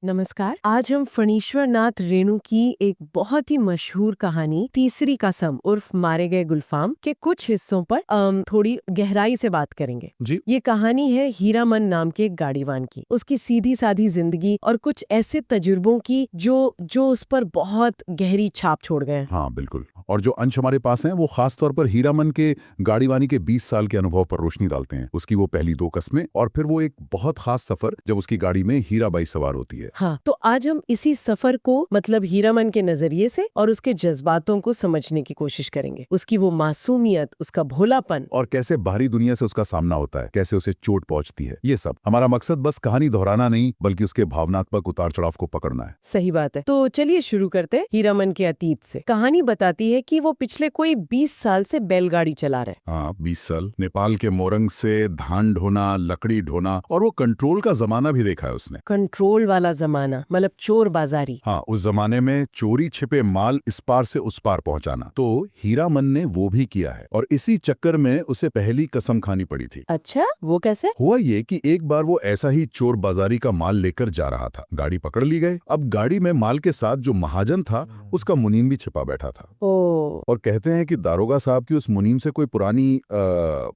नमस्कार। आज हम फणीश्वर नाथ रेणु की एक बहुत ही मशहूर कहानी तीसरी कसम उर्फ मारे गए गुलफाम के कुछ हिस्सों पर थोड़ी गहराई से बात करेंगे। जी। ये कहानी है हीरामन नाम के एक गाड़ीवान की, उसकी सीधी सादी जिंदगी और कुछ ऐसे तजुर्बों की जो उस पर बहुत गहरी छाप छोड़ गए। हाँ, बिल्कुल। और जो अंश हमारे पास हैं वो खास तौर पर हीरामन के गाड़ीवानी के 20 साल के अनुभव पर रोशनी डालते हैं। उसकी वो पहली 2 कस्में और फिर वो एक बहुत खास सफर जब उसकी गाड़ी में हीराबाई सवार होती है। हाँ, तो आज हम इसी सफर को मतलब हीरामन के नजरिए से और उसके जज्बातों को समझने की कोशिश करेंगे। उसकी वो मासूमियत, उसका भोलापन और कैसे बाहरी दुनिया से उसका सामना होता है, कैसे उसे चोट पहुंचती है। ये सब हमारा मकसद बस कहानी दोहराना नहीं बल्कि उसके भावनात्मक उतार चढ़ाव को पकड़ना है। सही बात है। तो चलिए शुरू करते हैं हीरामन के अतीत से। कहानी बताती है कि वो पिछले कोई 20 साल से बैलगाड़ी चला रहे। हाँ, 20 साल नेपाल के मोरंग से धान ढोना, लकड़ी ढोना और वो कंट्रोल का जमाना भी देखा है उसने। कंट्रोल वाला जमाना मतलब चोर बाजारी। हाँ, उस जमाने में चोरी छिपे माल इस पार से उस पार पहुंचाना, तो हीरामन ने वो भी किया है और इसी चक्कर में उसे पहली कसम खानी पड़ी थी। अच्छा, वो कैसे? हुआ ये कि एक बार वो ऐसा ही चोर बाजारी का माल लेकर जा रहा था। गाड़ी पकड़ ली गई। अब गाड़ी में माल के साथ जो महाजन था उसका मुनीम भी छिपा बैठा था। ओ, और कहते हैं कि दारोगा साहब की उस मुनीम से कोई पुरानी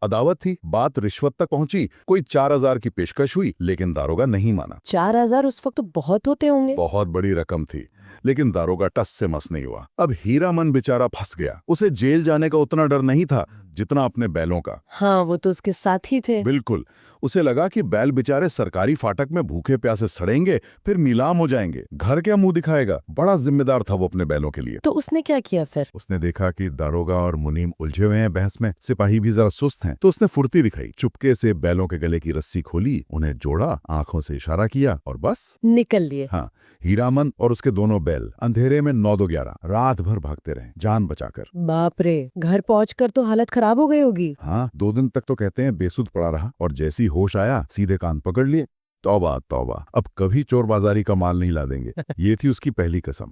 अदावत थी। बात रिश्वत तक पहुंची। कोई 4,000 की पेशकश हुई लेकिन दारोगा नहीं माना। 4,000 उस वक्त तो बहुत होते होंगे। बहुत बड़ी रकम थी लेकिन दारोगा टस से मस नहीं हुआ। अब हीरामन बेचारा फंस गया। उसे जेल जाने का उतना डर नहीं था जितना अपने बैलों का। हाँ, वो तो उसके साथ ही थे। बिल्कुल। उसे लगा कि बैल बेचारे सरकारी फाटक में भूखे प्यासे सड़ेंगे, फिर नीलाम हो जाएंगे। घर क्या मुंह दिखाएगा। बड़ा जिम्मेदार था वो अपने बैलों के लिए। तो उसने क्या किया फिर? उसने देखा कि दारोगा और मुनीम उलझे हुए हैं बहस में, सिपाही भी जरा सुस्त हैं, तो उसने फुर्ती दिखाई। चुपके से बैलों के गले की रस्सी खोली, उन्हें जोड़ा, आंखों से इशारा किया और बस निकल लिए। हाँ, हीरामन और उसके दोनों बैल अंधेरे में 9-11 रात भर भागते रहे, जान बचाकर। बाप रे, घर पहुंचकर तो हालत खराब हो गई होगी। हाँ, 2 दिन तक तो कहते हैं बेसुध पड़ा रहा और जैसी होश आया सीधे कान पकड़ लिए। तौबा तौबा, अब कभी चोर बाजारी का माल नहीं ला देंगे। ये थी उसकी पहली कसम।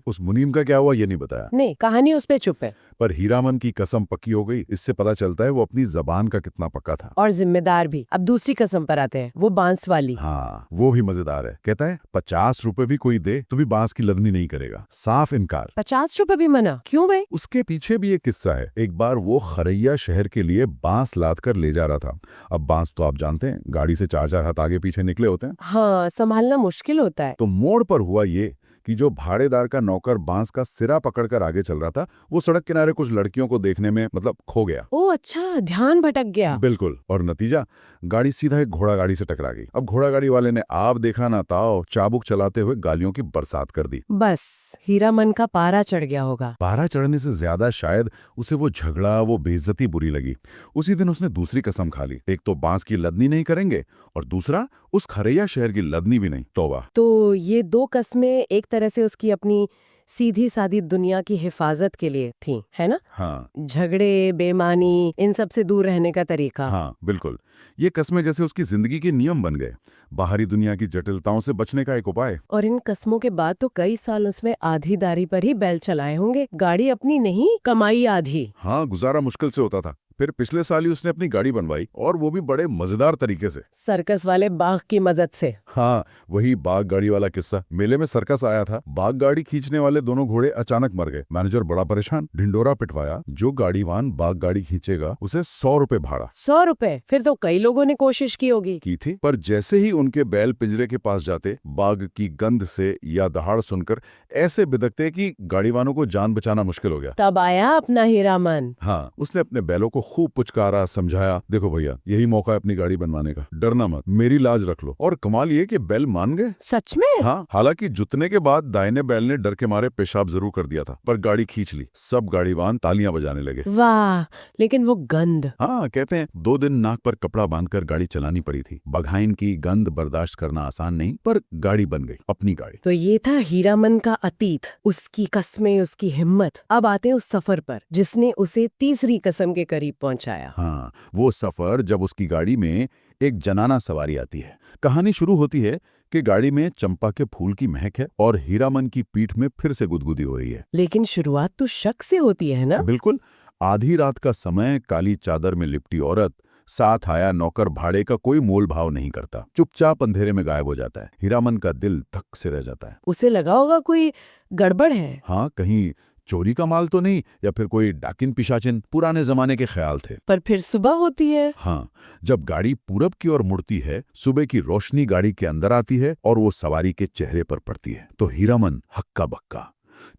उस मुनीम का क्या हुआ ये नहीं बताया। नहीं, कहानी उस पे चुप है। पर हीरामन की कसम पक्की हो गई। इससे पता चलता है वो अपनी जबान का कितना पक्का था। और जिम्मेदार भी। अब दूसरी कसम पर आते हैं, वो बांस वाली। हाँ, वो भी मजेदार है। कहता है 50 रुपए भी कोई दे तो भी बांस की लदनी नहीं करेगा। साफ इनकार। 50 रुपए भी मना? क्यों भाई? उसके पीछे भी एक किस्सा है। एक बार वो खरैया शहर के लिए बांस लाद कर ले जा रहा था। अब बांस तो आप जानते हैं, गाड़ी से 4-4 हाथ आगे पीछे निकले होते हैं। हाँ, संभालना मुश्किल होता है। तो मोड़ पर हुआ ये कि जो भाड़ेदार का नौकर बांस का सिरा पकड़कर आगे चल रहा था, वो सड़क किनारे कुछ लड़कियों को देखने में खो गया। ओ अच्छा, ध्यान भटक गया। बिल्कुल। और नतीजा, गाड़ी सीधा एक घोड़ा गाड़ी से टकरा गई। अब घोड़ा गाड़ी वाले ने आप देखा ना ताओ, चाबुक चलाते हुए गालियों की बरसात कर दी। बस, हीरामन का पारा चढ़ गया होगा। पारा चढ़ने से ज्यादा शायद उसे वो झगड़ा, वो बेइज्जती बुरी लगी। उसी दिन उसने दूसरी कसम खा ली। एक तो बांस की लदनी नहीं करेंगे और दूसरा उस खरैया शहर की लदनी भी नहीं। तौबा। तो ये 2 कस्में एक तरह से उसकी अपनी सीधी सादी दुनिया की हिफाजत के लिए थी, है ना? हाँ झगड़े, बेईमानी, इन सब से दूर रहने का तरीका। हाँ, बिल्कुल। ये कस्में जैसे उसकी जिंदगी के नियम बन गए, बाहरी दुनिया की जटिलताओं से बचने का एक उपाय। और इन कस्मों के बाद तो कई साल उसमें आधी दारी पर ही बैल चलाए होंगे। गाड़ी अपनी नहीं, कमाई आधी। हाँ, गुजारा मुश्किल से होता था। फिर पिछले साल ही उसने अपनी गाड़ी बनवाई और वो भी बड़े मजेदार तरीके से। सर्कस वाले बाघ की मदद से। हाँ, वही बाग गाड़ी वाला किस्सा। मेले में सर्कस आया था, बाग गाड़ी खींचने वाले दोनों घोड़े अचानक मर गए। मैनेजर बड़ा परेशान, ढिंडोरा पिटवाया। जो गाड़ीवान बाग गाड़ी खींचेगा उसे 100 रुपए भाड़ा। 100 रुपए? फिर तो कई लोगों ने कोशिश की होगी। की थी, पर जैसे ही उनके बैल पिंजरे के पास जाते, बाग की गंध से या दहाड़ सुनकर ऐसे बिदकते कि गाड़ीवानों को जान बचाना मुश्किल हो गया। तब आया अपना हीरामन। हाँ, उसने अपने बैलों को खूब पुचकारा, समझाया, देखो भैया यही मौका है अपनी गाड़ी बनवाने का, डरना मत, मेरी लाज रख लो। और कमाल ये कि बैल मान गए। सच में? हाँ, हालांकि जुतने के बाद दाहिने बैल ने डर के मारे पेशाब जरूर कर दिया था, पर गाड़ी खींच ली। सब गाड़ीवान तालियां बजाने लगे। वाह, लेकिन वो गंध। हाँ, कहते हैं 2 दिन नाक पर कपड़ा बांधकर गाड़ी चलानी पड़ी थी। बघाइन की गंध बर्दाश्त करना आसान नहीं, पर गाड़ी बन गई, अपनी गाड़ी। तो ये था हीरामन का अतीत, उसकी कस्में, उसकी हिम्मत। अब आते हैं उस सफर पर जिसने उसे तीसरी कसम के करीब पहुंचाया। हाँ, वो सफर जब उसकी गाड़ी में एक जनाना सवारी आती है। कहानी शुरू होती है कि गाड़ी में चंपा के फूल की महक है और हीरामन की पीठ में फिर से गुदगुदी हो रही है। लेकिन शुरुआत तो शक से होती है ना? बिल्कुल। आधी रात का समय, काली चादर में लिपटी औरत, साथ आया नौकर भाड़े का कोई मोल भाव नहीं करता, चुपचाप अंधेरे में गायब हो जाता है। हीरामन का दिल धक से रह जाता है। उसे लगा होगा कोई गड़बड़ है। हाँ, कहीं चोरी का माल तो नहीं, या फिर कोई डाकिन पिशाचिन, पुराने जमाने के ख्याल थे। पर फिर सुबह होती है। हाँ, जब गाड़ी पूरब की ओर मुड़ती है, सुबह की रोशनी गाड़ी के अंदर आती है और वो सवारी के चेहरे पर पड़ती है, तो हीरामन हक्का बक्का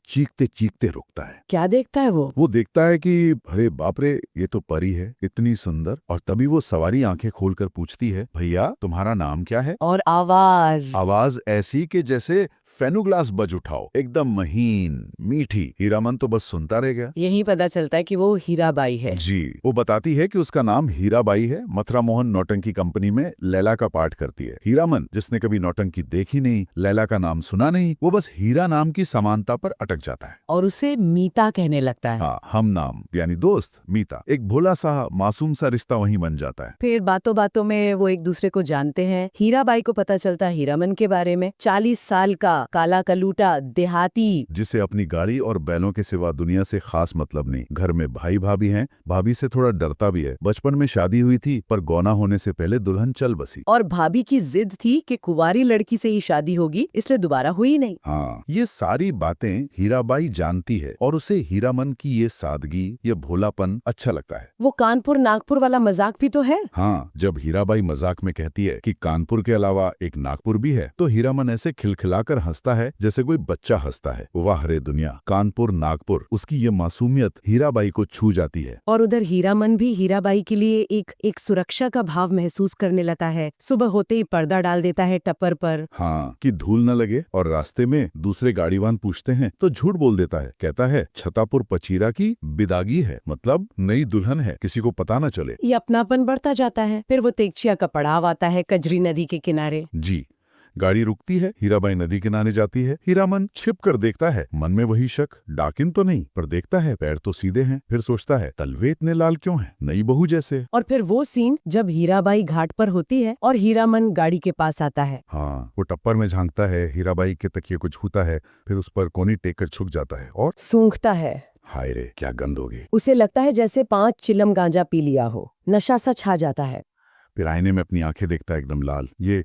चीखते चीखते रुकता है। क्या देखता है वो? वो देखता है कि अरे बाप रे, ये तो परी है, इतनी सुंदर। और तभी वो सवारी आंखें खोलकर पूछती है, भैया तुम्हारा नाम क्या है? और आवाज ऐसी कि जैसे फेनुग्लास बज उठाओ, एकदम महीन मीठी। हीरामन तो बस सुनता रह गया। यही पता चलता है कि वो हीराबाई है। जी, वो बताती है कि उसका नाम हीराबाई है, मथुरा मोहन नौटंकी कंपनी में लैला का पाठ करती है। हीरामन, जिसने कभी नौटंकी देखी नहीं, लैला का नाम सुना नहीं, वो बस हीरा नाम की समानता पर अटक जाता है और उसे मीता कहने लगता है। हाँ, हम नाम यानी दोस्त मीता। एक भोला सा मासूम सा रिश्ता वहीं बन जाता है। फिर बातों बातों में वो एक दूसरे को जानते हैं। हीराबाई को पता चलता है हीरामन के बारे में। 40 साल का काला कलूटा देहाती, जिसे अपनी गाड़ी और बैलों के सिवा दुनिया से खास मतलब नहीं। घर में भाई भाभी हैं, भाभी से थोड़ा डरता भी है। बचपन में शादी हुई थी, पर गौना होने से पहले दुल्हन चल बसी। और भाभी की जिद थी कि कुंवारी लड़की से ही शादी होगी, इसलिए दोबारा हुई नहीं। हाँ, ये सारी बातें हीराबाई जानती है और उसे हीरामन की ये सादगी, ये भोलापन अच्छा लगता है। वो कानपुर नागपुर वाला मजाक भी तो है। हाँ, जब हीराबाई मजाक में कहती है कि कानपुर के अलावा एक नागपुर भी है, तो हीरामन ऐसे खिलखिलाकर हंसता है जैसे कोई बच्चा हंसता है। वाह रे दुनिया, कानपुर नागपुर, उसकी ये मासूमियत हीराबाई को छू जाती है। और उधर हीरामन भी हीराबाई के लिए एक सुरक्षा का भाव महसूस करने लगता है। सुबह होते ही पर्दा डाल देता है टप्पर पर। हाँ, कि धूल न लगे। और रास्ते में दूसरे गाड़ीवान पूछते हैं तो झूठ बोल देता है, कहता है छतापुर पचीरा की बिदागी है, मतलब नई दुल्हन है, किसी को पता न चले। ये अपनापन बढ़ता जाता है। फिर वो तेगचिया का पड़ाव आता है कजरी नदी के किनारे। जी, गाड़ी रुकती है, हीराबाई नदी किनारे जाती है। हीरामन छिप कर देखता है, मन में वही शक, डाकिन तो नहीं, पर देखता है पैर तो सीधे हैं। फिर सोचता है तलवे इतने लाल क्यों हैं, नई बहू जैसे। और फिर वो सीन जब हीराबाई घाट पर होती है और हीरामन गाड़ी के पास आता है। हाँ, वो टप्पर में झांकता है, हीराबाई के तकिए को छूता है, फिर उस पर कोनी टेक कर छुप जाता है और सूंघता है। हाय रे, क्या गंध होगी। उसे लगता है जैसे 5 चिलम गांजा पी लिया हो। नशा सा छा जाता है। फिर आईने में अपनी आंखें देखता है एकदम लाल। ये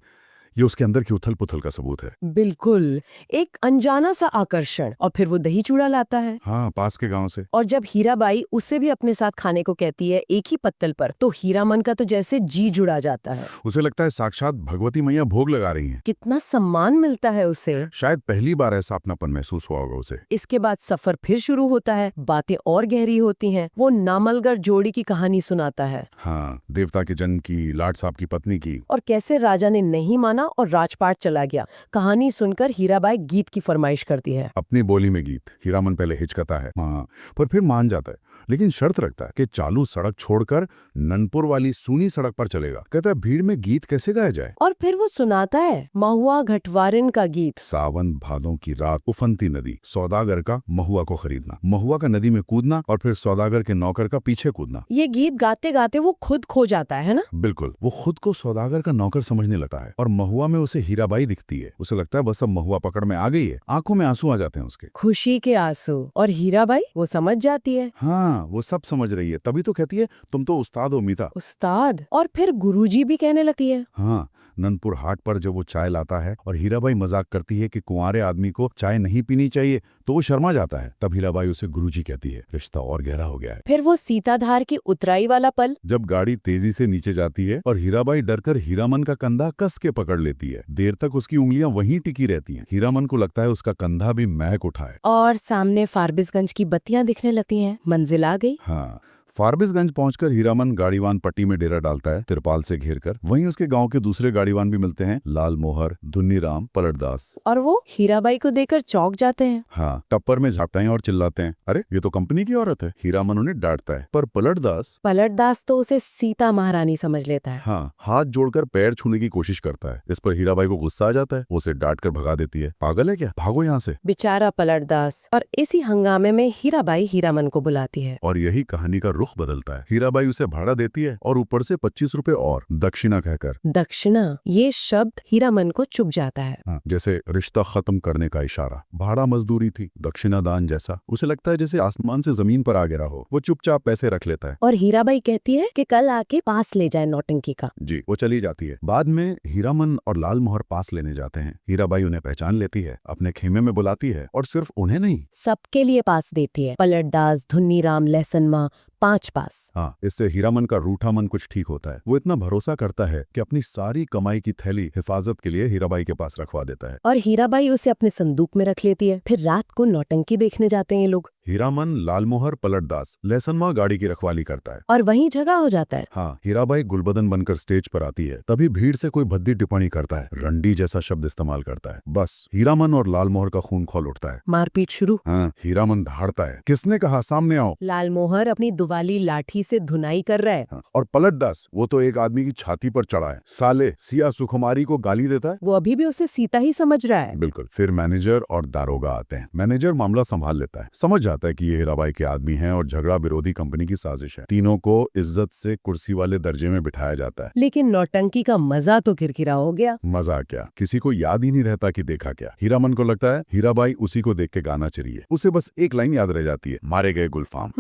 उसके अंदर की उथल पुथल का सबूत है। बिल्कुल, एक अनजाना सा आकर्षण। और फिर वो दही चूड़ा लाता है। हाँ, पास के गांव से। और जब हीराबाई उसे भी अपने साथ खाने को कहती है एक ही पत्तल पर, तो हीरामन का तो जैसे जी जुड़ा जाता है। उसे लगता है साक्षात भगवती मैया भोग लगा रही हैं। कितना सम्मान मिलता है उसे। शायद पहली बार ऐसा अपनापन महसूस हुआ होगा उसे। इसके बाद सफर फिर शुरू होता है। बातें और गहरी होती हैं। वो नामलगर जोड़ी की कहानी सुनाता है। हाँ, देवता के जन्म की, लाट साहब की पत्नी की, और कैसे राजा ने नहीं माना और राजपाट चला गया। कहानी सुनकर हीराबाई गीत की फरमाइश करती है। अपनी बोली में गीत। हीरामन पहले हिचकता है, हाँ, पर फिर मान जाता है, लेकिन शर्त रखता है कि चालू सड़क छोड़कर ननपुर वाली सूनी सड़क पर चलेगा। कहता है भीड़ में गीत कैसे गाया जाए। और फिर वो सुनाता है महुआ घटवारिन का गीत। सावन भादों की रात, उफनती नदी, सौदागर का महुआ को खरीदना, महुआ का नदी में कूदना और फिर सौदागर के नौकर का पीछे कूदना। ये गीत गाते गाते वो खुद खो जाता है ना। बिल्कुल, वो खुद को सौदागर का नौकर समझने लगता है और महुआ में उसे हीराबाई दिखती है। उसे लगता है बस अब महुआ पकड़ में आ गई है। आंखों में आंसू आ जाते हैं उसके, खुशी के आंसू। और हीराबाई वो समझ जाती है। हाँ, वो सब समझ रही है, तभी तो कहती है तुम तो उस्ताद हो मीता। उस्ताद। और फिर गुरुजी भी कहने लगती है। हाँ, ननपुर हाट पर जब वो चाय लाता है और हीराबाई मजाक करती है कि कुंवारे आदमी को चाय नहीं पीनी चाहिए, तो वो शर्मा जाता है। तब हीराबाई उसे गुरुजी कहती है। रिश्ता और गहरा हो गया है। फिर वो सीताधार की उतराई वाला पल, जब गाड़ी तेजी से नीचे जाती है और हीराबाई डरकर हीरामन का कंधा कस के पकड़ लेती है। देर तक उसकी उंगलियां वहीं टिकी रहती हैं। हीरामन को लगता है उसका कंधा भी महक उठा है। और सामने फारबिसगंज की बत्तियां दिखने लगती हैं। मंजिल आ गई। हाँ, फारबिसगंज पहुंचकर हीरामन गाड़ीवान पट्टी में डेरा डालता है, तिरपाल से घेरकर। वहीं उसके गांव के दूसरे गाड़ीवान भी मिलते हैं, लाल मोहर, धुन्नीराम, पलटदास। और वो हीराबाई को देखकर चौंक जाते हैं। हाँ, टप्पर में झांकते हैं और चिल्लाते हैं, अरे ये तो कंपनी की औरत है। हीरामन उन्हें डांटता है, पर पलटदास तो उसे सीता महारानी समझ लेता है। हाँ, हाथ जोड़कर पैर छूने की कोशिश करता है। इस पर हीराबाई को गुस्सा आ जाता है। वो उसे डांट कर भगा देती है, पागल है क्या, भागो यहाँ से। बेचारा पलटदास। और इसी हंगामे में हीराबाई हीरामन को बुलाती है। और यही कहानी का रुख रुख बदलता है। हीराबाई उसे भाड़ा देती है और ऊपर से 25 रुपए और दक्षिणा कहकर। दक्षिणा, ये शब्द हीरामन को चुभ जाता है। हाँ, जैसे रिश्ता खत्म करने का इशारा। भाड़ा मजदूरी थी, दक्षिणा दान जैसा। उसे लगता है जैसे आसमान से जमीन पर आ गिरा हो। वो चुपचाप पैसे रख लेता है। और हीराबाई कहती है कि कल आके पास ले जाए नौटंकी का। जी, वो चली जाती है। बाद में हीरामन और लाल मोहर पास लेने जाते हैं। हीराबाई उन्हें पहचान लेती है, अपने खेमे में बुलाती है और सिर्फ उन्हें नहीं, सबके लिए पास देती है। पलटदास, धुन्नीराम, लहसनमा, 5 पास। हाँ, इससे हीरामन का रूठा मन कुछ ठीक होता है। वो इतना भरोसा करता है कि अपनी सारी कमाई की थैली हिफाजत के लिए हीराबाई के पास रखवा देता है। और हीराबाई उसे अपने संदूक में रख लेती है। फिर रात को नौटंकी देखने जाते हैं ये लोग। हीरामन, लालमोहर, पलटदास, लहसनमा गाड़ी की रखवाली करता है और वहीं झगड़ा हो जाता है। हाँ, हीराबाई गुलबदन बनकर स्टेज पर आती है। तभी भीड़ से कोई भद्दी टिप्पणी करता है, रंडी जैसा शब्द इस्तेमाल करता है। बस हीरामन और लालमोहर का खून खौल उठता है। मारपीट शुरू। हाँ, हीरामन दहाड़ता है, किसने कहा, सामने आओ। लालमोहर अपनी दुवाली लाठी से धुनाई कर रहा है। हाँ, और पलटदास, वो तो एक आदमी की छाती पर चढ़ा है। साले, सिया सुकुमारी को गाली देता है। वो अभी भी उसे सीता ही समझ रहा है। बिल्कुल। फिर मैनेजर और दारोगा आते हैं। मैनेजर मामला संभाल लेता है, समझ जाता है कि ये हीराबाई के आदमी हैं और झगड़ा विरोधी कंपनी की साजिश है। तीनों को इज्जत से कुर्सी वाले दर्जे में बिठाया जाता है। लेकिन नौटंकी का मजा तो किरकिरा हो गया। मजा क्या, किसी को याद ही नहीं रहता कि देखा क्या। हीरामन को लगता है हीराबाई उसी को देख के गाना चढ़ी है। उसे बस एक लाइन याद रह जाती है, मारे गए गुलफाम।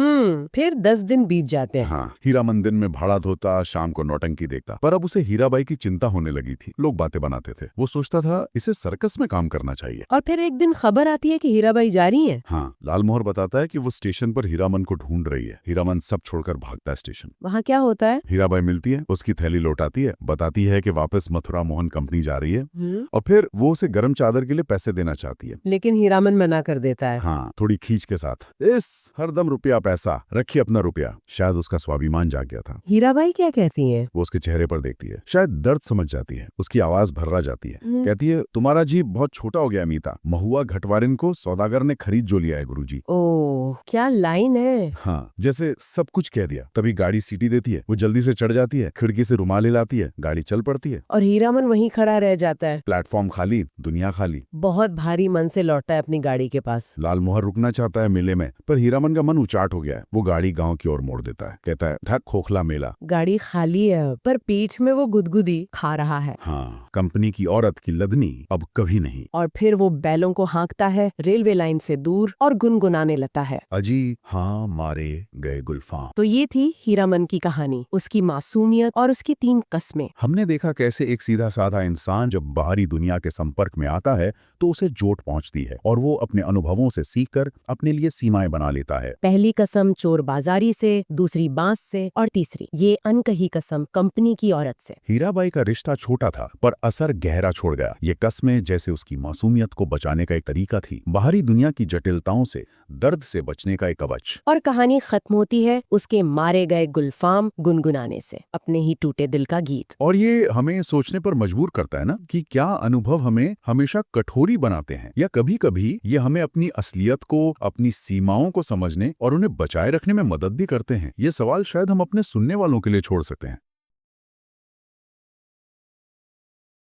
फिर 10 दिन बीत जाते हैं। हाँ, हीरामन दिन में भाड़ा धोता, शाम को नौटंकी देखता। पर अब उसे हीराबाई की चिंता होने लगी थी। लोग बातें बनाते थे। वो सोचता था इसे सर्कस में काम करना चाहिए। और फिर एक दिन खबर आती है कि हीराबाई जा रही हैं। हाँ, लालमोहर बताता है कि वो स्टेशन पर हीरामन को ढूंढ रही है। हीरामन सब छोड़कर भागता है स्टेशन। वहाँ क्या होता है? हीराबाई मिलती है, उसकी थैली लौटाती है, बताती है कि वापस मथुरा मोहन कंपनी जा रही है और फिर वो उसे गर्म चादर के लिए पैसे देना चाहती है। लेकिन हीरामन मना कर देता है। हाँ, थोड़ी खींच के साथ, इस हरदम रुपया पैसा, रखिए अपना रुपया। शायद उसका स्वाभिमान जाग गया था। हीराबाई क्या कहती हैं? वो उसके चेहरे पर देखती है, शायद दर्द समझ जाती है। उसकी आवाज भर्रा जाती है। कहती है, तुम्हारा जी बहुत छोटा हो गया मीता। महुआ घटवारिन को सौदागर ने खरीद जो लिया है गुरुजी। ओह, क्या लाइन है। हाँ, जैसे सब कुछ कह दिया। तभी गाड़ी सीटी देती है। वो जल्दी से चढ़ जाती है, खिड़की से रुमाल हिलाती है, गाड़ी चल पड़ती है। और हीरामन वहीं खड़ा रह जाता है। प्लेटफॉर्म खाली, दुनिया खाली। बहुत भारी मन से लौटता है अपनी गाड़ी के पास। लालमोहर रुकना चाहता है मेले में, पर हीरामन का मन उचाट हो गया है। वो गाड़ी गांव की ओर मोड़ देता है। कहता है, धक खोखला मेला। गाड़ी खाली है पर पीठ में वो गुदगुदी खा रहा है। हाँ, कंपनी की औरत की लदनी अब कभी नहीं। और फिर वो बैलों को हाँकता है रेलवे लाइन से दूर और गुनगुनाने लगता है। अजी हाँ मारे गए गुलफाम। तो ये थी हीरामन की कहानी, उसकी मासूमियत और उसकी 3 कस्में। हमने देखा कैसे एक सीधा साधा इंसान जब बाहरी दुनिया के संपर्क में आता है तो उसे चोट पहुंचती है और वो अपने अनुभवों से सीखकर अपने लिए सीमाएं बना लेता है। पहली कसम चोर बाजारी से, दूसरी बांस से और तीसरी ये अनकही कसम कंपनी की औरत से। हीराबाई का रिश्ता छोटा था पर असर गहरा छोड़ गया। ये कस्में जैसे उसकी मासूमियत को बचाने का एक तरीका थी, बाहरी दुनिया की जटिलताओं से, दर्द से बचने का एक कवच। और कहानी खत्म होती है उसके मारे गए गुलफाम गुनगुनाने से, अपने ही टूटे दिल का गीत। और ये हमें सोचने पर मजबूर करता है ना कि क्या अनुभव हमें हमेशा कठोरी बनाते हैं या कभी कभी ये हमें अपनी असलियत को, अपनी सीमाओं को समझने और उन्हें बचाए रखने में मदद भी करते हैं। ये सवाल शायद हम अपने सुनने वालों के लिए छोड़ सकते हैं।